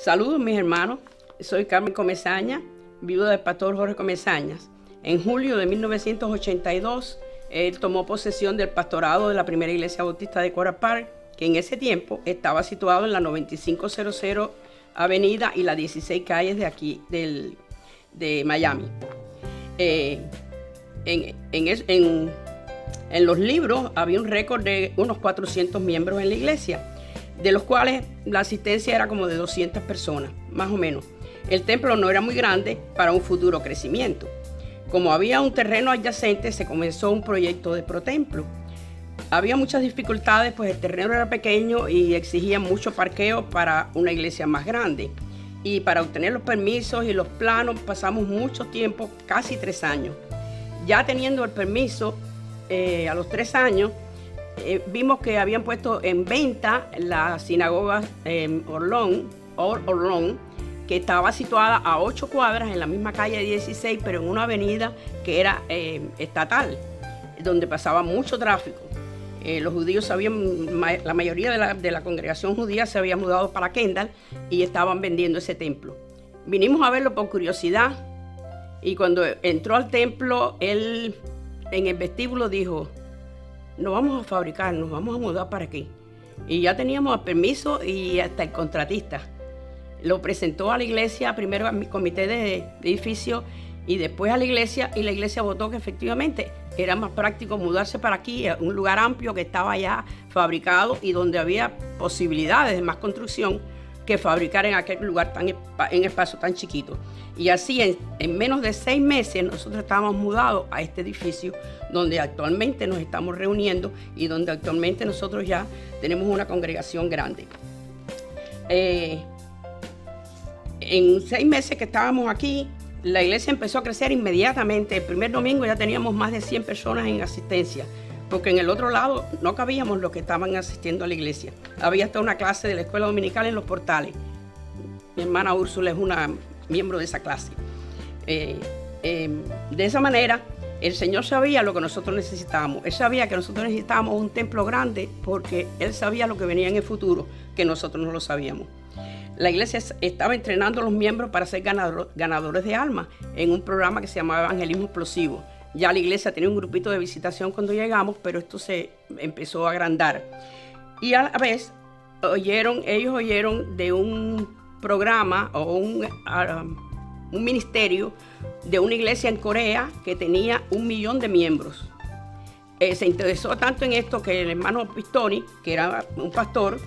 Saludos mis hermanos, soy Carmen Comesaña, viuda del pastor Jorge Comesañas. En julio de 1982, él tomó posesión del pastorado de la primera iglesia bautista de Cora Park, que en ese tiempo estaba situado en la 9500 Avenida y las 16 calles de aquí, de Miami. En los libros había un récord de unos 400 miembros en la iglesia, de los cuales la asistencia era como de 200 personas, más o menos. El templo no era muy grande para un futuro crecimiento. Como había un terreno adyacente, se comenzó un proyecto de protemplo. Había muchas dificultades, pues el terreno era pequeño y exigía mucho parqueo para una iglesia más grande. Y para obtener los permisos y los planos pasamos mucho tiempo, casi 3 años. Ya teniendo el permiso, a los 3 años, vimos que habían puesto en venta la sinagoga Orlón, que estaba situada a 8 cuadras en la misma calle 16, pero en una avenida que era estatal, donde pasaba mucho tráfico. Los judíos la mayoría de la congregación judía se había mudado para Kendall y estaban vendiendo ese templo. Vinimos a verlo por curiosidad y cuando entró al templo, él en el vestíbulo dijo: nos vamos a fabricar, nos vamos a mudar para aquí. Y ya teníamos el permiso y hasta el contratista. Lo presentó a la iglesia, primero a mi comité de edificio y después a la iglesia, y la iglesia votó que efectivamente era más práctico mudarse para aquí, a un lugar amplio que estaba ya fabricado y donde había posibilidades de más construcción que fabricar en aquel lugar en espacio tan chiquito. Y así en menos de 6 meses nosotros estábamos mudados a este edificio donde actualmente nos estamos reuniendo y donde actualmente nosotros ya tenemos una congregación grande. En 6 meses que estábamos aquí, la iglesia empezó a crecer inmediatamente. El primer domingo ya teníamos más de 100 personas en asistencia, porque en el otro lado no cabíamos los que estaban asistiendo a la iglesia. Había hasta una clase de la escuela dominical en los portales. Mi hermana Úrsula es una miembro de esa clase. De esa manera, el Señor sabía lo que nosotros necesitábamos. Él sabía que nosotros necesitábamos un templo grande porque Él sabía lo que venía en el futuro, que nosotros no lo sabíamos. La iglesia estaba entrenando a los miembros para ser ganadores de almas en un programa que se llamaba Evangelismo Explosivo. Ya la iglesia tenía un grupito de visitación cuando llegamos, pero esto se empezó a agrandar. Y a la vez, ellos oyeron de un programa o un ministerio de una iglesia en Corea que tenía 1 millón de miembros. Se interesó tanto en esto que el hermano Pistoni, que era un pastor,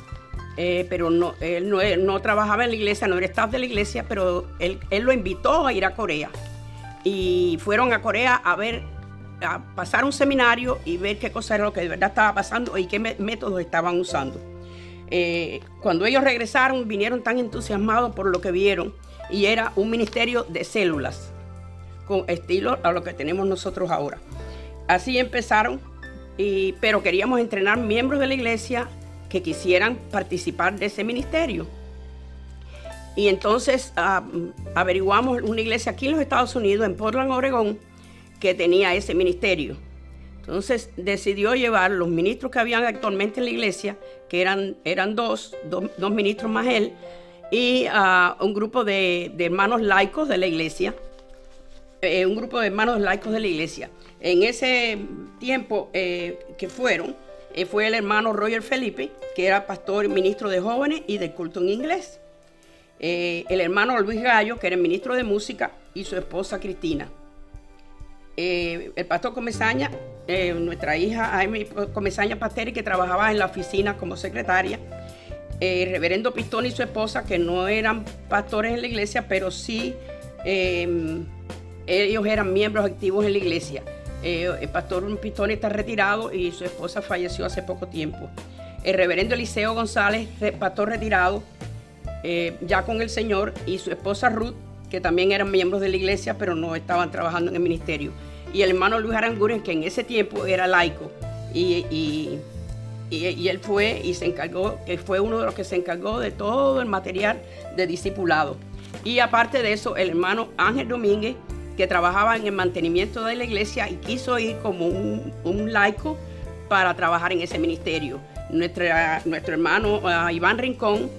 pero él no trabajaba en la iglesia, no era staff de la iglesia, pero él lo invitó a ir a Corea. Y fueron a Corea a pasar un seminario y ver qué cosa era lo que de verdad estaba pasando y qué métodos estaban usando. Cuando ellos regresaron, vinieron tan entusiasmados por lo que vieron, y era un ministerio de células, con estilo a lo que tenemos nosotros ahora. Así empezaron, pero queríamos entrenar miembros de la iglesia que quisieran participar de ese ministerio. Y entonces averiguamos una iglesia aquí en los Estados Unidos, en Portland, Oregón, que tenía ese ministerio. Entonces decidió llevar los ministros que habían actualmente en la iglesia, que eran dos ministros más él, y un grupo de hermanos laicos de la iglesia. En ese tiempo fue el hermano Roger Felipe, que era pastor y ministro de jóvenes y del culto en inglés. El hermano Luis Gallo, que era el ministro de música, y su esposa Cristina. El pastor Comesaña, nuestra hija Jaime Comesaña Pasteri, que trabajaba en la oficina como secretaria. El reverendo Pistoni y su esposa, que no eran pastores en la iglesia, pero sí ellos eran miembros activos en la iglesia. El pastor Pistoni está retirado y su esposa falleció hace poco tiempo. El reverendo Eliseo González, pastor retirado, ya con el Señor, y su esposa Ruth, que también eran miembros de la iglesia, pero no estaban trabajando en el ministerio. Y el hermano Luis Aranguren, que en ese tiempo era laico, y él fue y se encargó, que fue uno de los que se encargó de todo el material de discipulado. Y aparte de eso, el hermano Ángel Domínguez, que trabajaba en el mantenimiento de la iglesia y quiso ir como un laico para trabajar en ese ministerio. Nuestro hermano Iván Rincón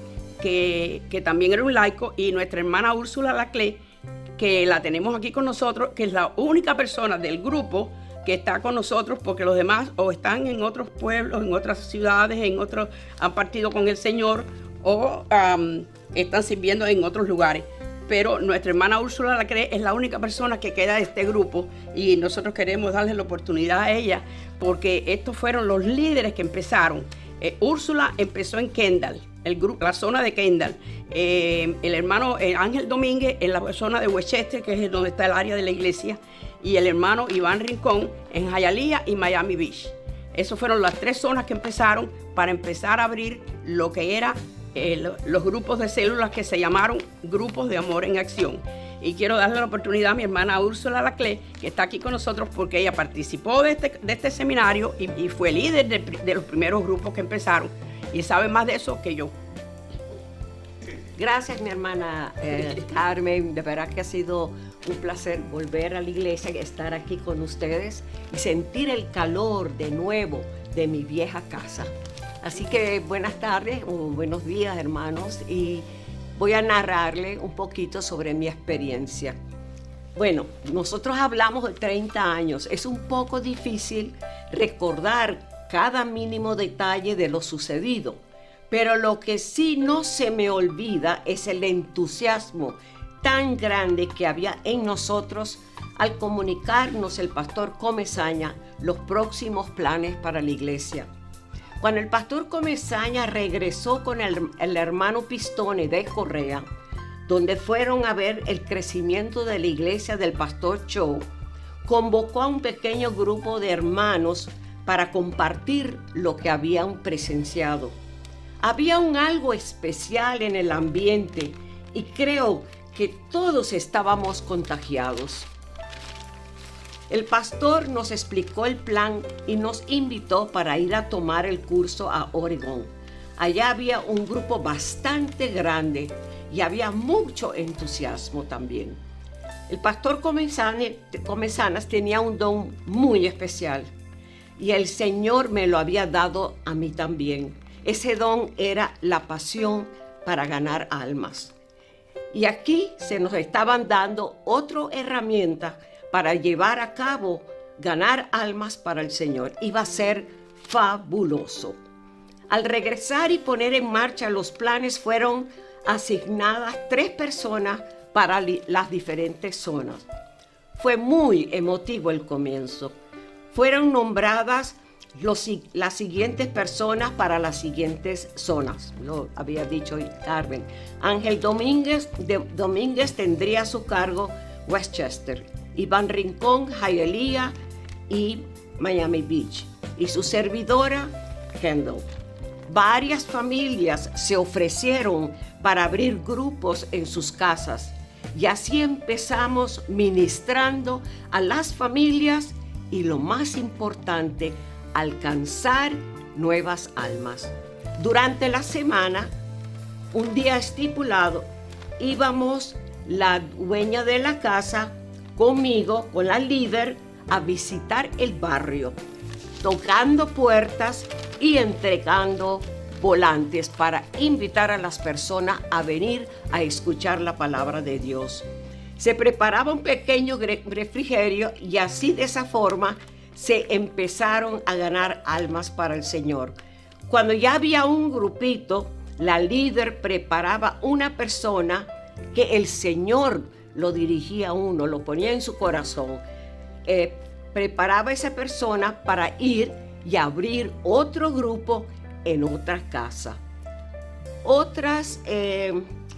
que también era un laico, y nuestra hermana Úrsula Laclé, que la tenemos aquí con nosotros, que es la única persona del grupo que está con nosotros, porque los demás o están en otros pueblos, en otras ciudades, han partido con el Señor, o están sirviendo en otros lugares. Pero nuestra hermana Úrsula Laclé es la única persona que queda de este grupo, y nosotros queremos darle la oportunidad a ella, porque estos fueron los líderes que empezaron. Úrsula empezó en Kendall, la zona de Kendall. El hermano Ángel Domínguez en la zona de Westchester, que es donde está el área de la iglesia, y el hermano Iván Rincón en Hialeah y Miami Beach. Esas fueron las 3 zonas que empezaron para empezar a abrir lo que era los grupos de células, que se llamaron Grupos de Amor en Acción. Y quiero darle la oportunidad a mi hermana Úrsula Laclé, que está aquí con nosotros, porque ella participó de este seminario y fue líder de los primeros grupos que empezaron, y sabe más de eso que yo. Gracias, mi hermana Carmen. De verdad que ha sido un placer volver a la iglesia, estar aquí con ustedes y sentir el calor de nuevo de mi vieja casa. Así que buenas tardes o buenos días, hermanos, y voy a narrarle un poquito sobre mi experiencia. Bueno, nosotros hablamos de 30 años. Es un poco difícil recordar cada mínimo detalle de lo sucedido, pero lo que sí no se me olvida es el entusiasmo tan grande que había en nosotros al comunicarnos el pastor Comesaña los próximos planes para la iglesia. Cuando el pastor Comesaña regresó con el hermano Pistone de Correa, donde fueron a ver el crecimiento de la iglesia del pastor Cho, convocó a un pequeño grupo de hermanos para compartir lo que habían presenciado. Había algo especial en el ambiente y creo que todos estábamos contagiados. El pastor nos explicó el plan y nos invitó para ir a tomar el curso a Oregón. Allá había un grupo bastante grande y había mucho entusiasmo también. El pastor Comesanas tenía un don muy especial y el Señor me lo había dado a mí también. Ese don era la pasión para ganar almas. Y aquí se nos estaban dando otra herramienta para llevar a cabo, ganar almas para el Señor. Iba a ser fabuloso. Al regresar y poner en marcha los planes, fueron asignadas 3 personas para las diferentes zonas. Fue muy emotivo el comienzo. Fueron nombradas las siguientes personas para las siguientes zonas. Lo había dicho Carmen. Ángel Domínguez tendría a su cargo Westchester, Iván Rincón, Hialeah y Miami Beach, y su servidora, Kendall. Varias familias se ofrecieron para abrir grupos en sus casas, y así empezamos ministrando a las familias y, lo más importante, alcanzar nuevas almas. Durante la semana, un día estipulado, íbamos la dueña de la casa conmigo, con la líder, a visitar el barrio, tocando puertas y entregando volantes para invitar a las personas a venir a escuchar la palabra de Dios. Se preparaba un pequeño refrigerio y así, de esa forma, se empezaron a ganar almas para el Señor. Cuando ya había un grupito, la líder preparaba una persona que el Señor lo dirigía a uno, lo ponía en su corazón. Preparaba a esa persona para ir y abrir otro grupo en otra casa. Otras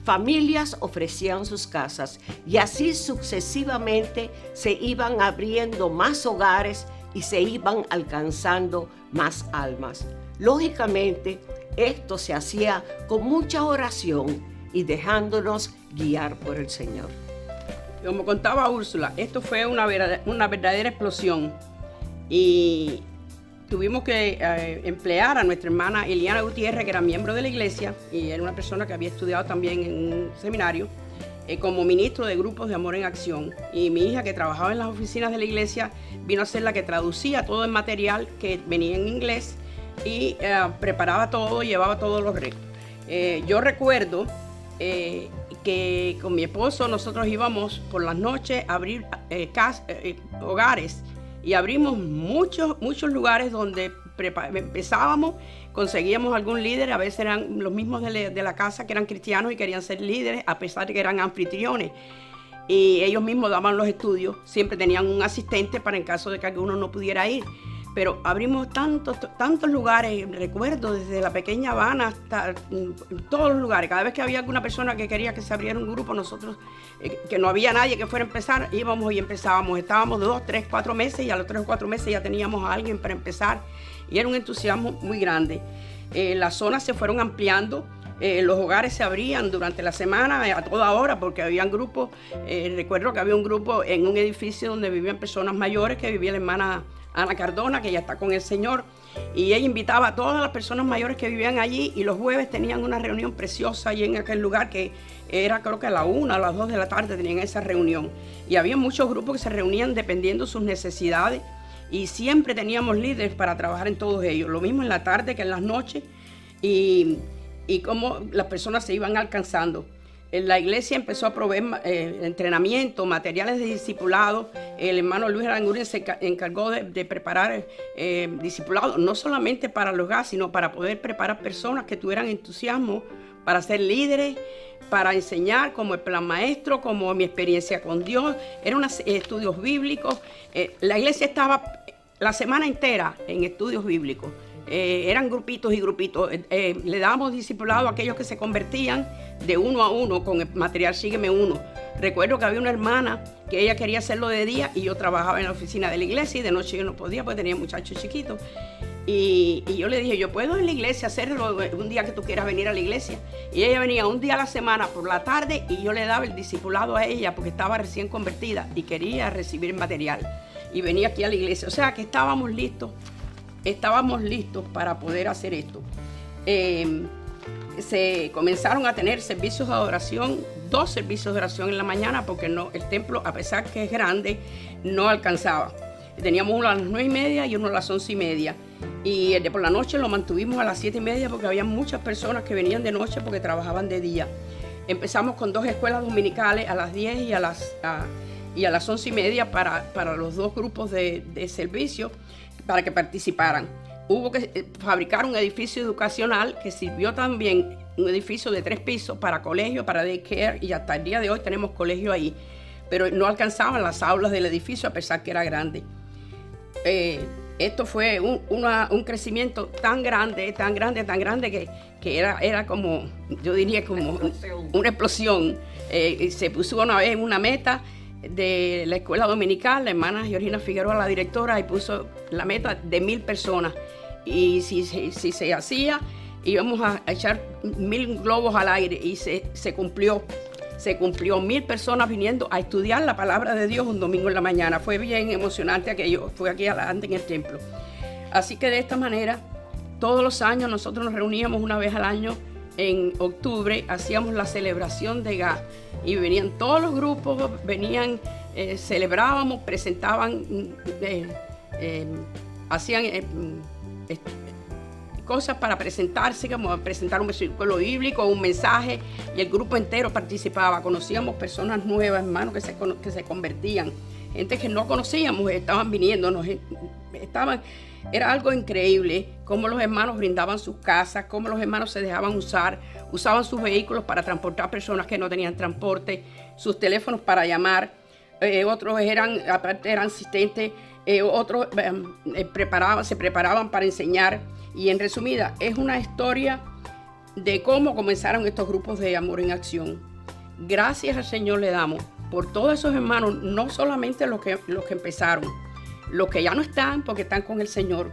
familias ofrecían sus casas y así sucesivamente se iban abriendo más hogares y se iban alcanzando más almas. Lógicamente, esto se hacía con mucha oración y dejándonos guiar por el Señor. Como contaba Úrsula, esto fue una verdadera explosión, y tuvimos que emplear a nuestra hermana Eliana Gutiérrez, que era miembro de la iglesia y era una persona que había estudiado también en un seminario, como ministro de Grupos de Amor en Acción. Y mi hija, que trabajaba en las oficinas de la iglesia, vino a ser la que traducía todo el material que venía en inglés y preparaba todo, llevaba todos los retos. Yo recuerdo que con mi esposo nosotros íbamos por las noches a abrir hogares, y abrimos muchos lugares donde empezábamos, conseguíamos algún líder, a veces eran los mismos de la casa que eran cristianos y querían ser líderes, a pesar de que eran anfitriones. Y ellos mismos daban los estudios, siempre tenían un asistente para en caso de que alguno no pudiera ir. Pero abrimos tantos lugares, recuerdo, desde la pequeña Habana hasta todos los lugares. Cada vez que había alguna persona que quería que se abriera un grupo, nosotros, que no había nadie que fuera a empezar, íbamos y empezábamos. Estábamos 2, 3, 4 meses y a los 3 o 4 meses ya teníamos a alguien para empezar. Y era un entusiasmo muy grande. Las zonas se fueron ampliando. Los hogares se abrían durante la semana a toda hora porque habían grupos. Recuerdo que había un grupo en un edificio donde vivían personas mayores, que vivía la hermana Ana Cardona, que ya está con el Señor, y ella invitaba a todas las personas mayores que vivían allí, y los jueves tenían una reunión preciosa allí en aquel lugar, que era, creo que a la 1, a las 2 de la tarde tenían esa reunión, y había muchos grupos que se reunían dependiendo de sus necesidades, y siempre teníamos líderes para trabajar en todos ellos, lo mismo en la tarde que en las noches, y cómo las personas se iban alcanzando. La iglesia empezó a proveer entrenamiento, materiales de discipulado. El hermano Luis Aranguren se encargó de preparar discipulados, no solamente para los GAS, sino para poder preparar personas que tuvieran entusiasmo para ser líderes, para enseñar, como el plan maestro, como mi experiencia con Dios. Eran estudios bíblicos. La iglesia estaba la semana entera en estudios bíblicos. Eran grupitos y grupitos. Le dábamos discipulado a aquellos que se convertían de 1 a 1 con el material Sígueme 1. Recuerdo que había una hermana que ella quería hacerlo de día y yo trabajaba en la oficina de la iglesia, y de noche yo no podía porque tenía muchachos chiquitos. Y yo le dije, yo puedo en la iglesia hacerlo un día que tú quieras venir a la iglesia. Y ella venía un día a la semana por la tarde y yo le daba el discipulado a ella porque estaba recién convertida y quería recibir el material. Y venía aquí a la iglesia. O sea que estábamos listos para poder hacer esto. Se comenzaron a tener servicios de adoración, 2 servicios de oración en la mañana, porque el templo, a pesar que es grande, no alcanzaba. Teníamos uno a las 9:30 y uno a las 11:30. Y el de por la noche lo mantuvimos a las 7:30 porque había muchas personas que venían de noche porque trabajaban de día. Empezamos con 2 escuelas dominicales a las 10 y a las 11:30 para los 2 grupos de servicio, para que participaran. Hubo que fabricar un edificio educacional que sirvió también, un edificio de 3 pisos para colegio, para daycare, y hasta el día de hoy tenemos colegio ahí, pero no alcanzaban las aulas del edificio a pesar que era grande. Esto fue un crecimiento tan grande que era como, yo diría como una explosión. Se puso una vez una meta de la escuela dominical, la hermana Georgina Figueroa, la directora, y puso la meta de 1000 personas. Y si se hacía, íbamos a echar 1000 globos al aire, y se cumplió. Se cumplió, 1000 personas viniendo a estudiar la palabra de Dios un domingo en la mañana. Fue bien emocionante aquello, fue aquí adelante en el templo. Así que de esta manera, todos los años nosotros nos reuníamos una vez al año. En octubre hacíamos la celebración de GA y venían todos los grupos, venían, celebrábamos, presentaban, hacían cosas para presentarse, como presentar un versículo bíblico, un mensaje, y el grupo entero participaba. Conocíamos personas nuevas, hermanos, que se convertían, gente que no conocíamos, estaban viniendo, era algo increíble cómo los hermanos brindaban sus casas, cómo los hermanos se dejaban usaban sus vehículos para transportar personas que no tenían transporte, sus teléfonos para llamar. Otros eran asistentes, otros se preparaban para enseñar. Y en resumida, es una historia de cómo comenzaron estos grupos de Amor en Acción. Gracias al Señor le damos por todos esos hermanos, no solamente los que empezaron, los que ya no están porque están con el Señor,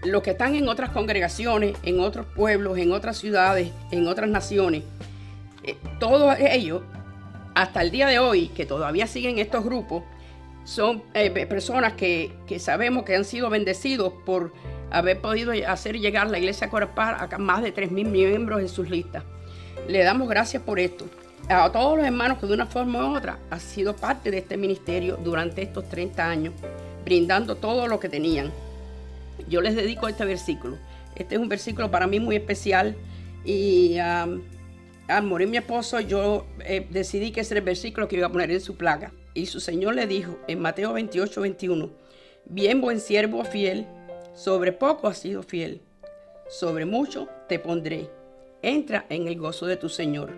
los que están en otras congregaciones, en otros pueblos, en otras ciudades, en otras naciones. Todos ellos, hasta el día de hoy, que todavía siguen estos grupos, son personas que sabemos que han sido bendecidos por haber podido hacer llegar la iglesia Corapar a más de 3000 miembros en sus listas. Le damos gracias por esto. A todos los hermanos que de una forma u otra han sido parte de este ministerio durante estos 30 años, brindando todo lo que tenían. Yo les dedico este versículo. Este es un versículo para mí muy especial Y al morir mi esposo, yo decidí que ese era el versículo que iba a poner en su placa. Y su Señor le dijo en Mateo 28, 21, bien buen siervo fiel, sobre poco has sido fiel, sobre mucho te pondré. Entra en el gozo de tu Señor.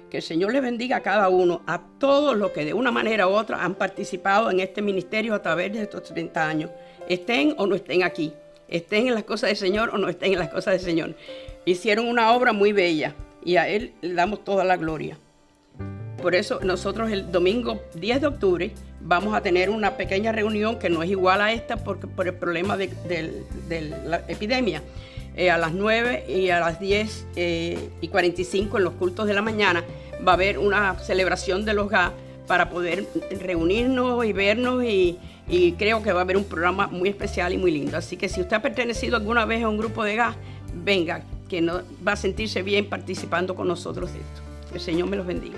Que el Señor les bendiga a cada uno, a todos los que de una manera u otra han participado en este ministerio a través de estos 30 años. Estén o no estén aquí, estén en las cosas del Señor o no estén en las cosas del Señor. Hicieron una obra muy bella y a Él le damos toda la gloria. Por eso nosotros el domingo 10 de octubre vamos a tener una pequeña reunión que no es igual a esta por el problema de la epidemia. A las 9 y a las 10:45 en los cultos de la mañana va a haber una celebración de los GA para poder reunirnos y vernos y creo que va a haber un programa muy especial y muy lindo. Así que si usted ha pertenecido alguna vez a un grupo de GA, venga, que no, va a sentirse bien participando con nosotros de esto. Que el Señor me los bendiga.